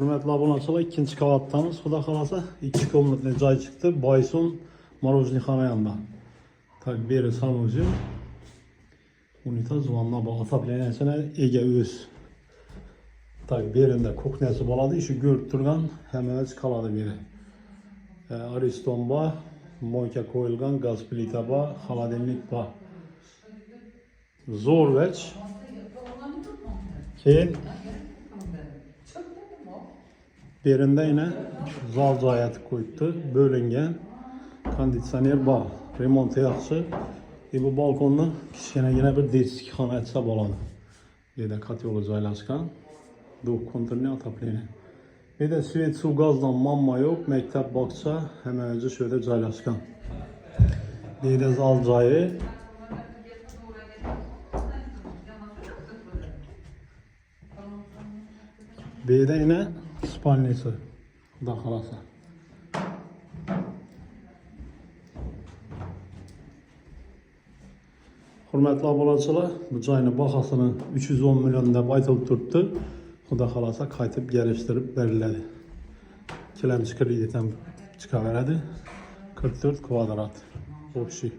Hürmetli abunatçılar, ikinci kavattanız. Xuda kalasa 2 komnatli joy çıktı. Bayson Marojnikhana yanında. Tak beri sanucu. Unitaz vanna bu ataplanasına ega öz. Tak berinde kuxnesi boladı. Şu görüp turgan hemen kaladı beri. Ariston ba, moyka koyulgan gaz plita ba, xaladenlik ba. Zor veç. Keyin berinde yine zal zayatı koyuptu. Bölüngen konditsioner ba. Remontu yaxşı. Bu balkonda kichkina bir deskixona etsa bo'ladi. Bu yerda katyoli joylashgan. Dok konturli ataplaniya. Bu yerda svet, suv, gazdan mamma yo'q, maktab, bog'cha hamma o'zi shu yerda joylashgan. Bu yerda zal joyi. Bu yerda yine spalnisi. Xudo xolasa. Hürmetli abunatçılar, bu joyning bahasini 310 million deb aytılib turibdi. Xudo xolasa qaytib geliştirib beriladi. Kelamchi kredit ham chiqaveradi. 44 kvadrat. Общий.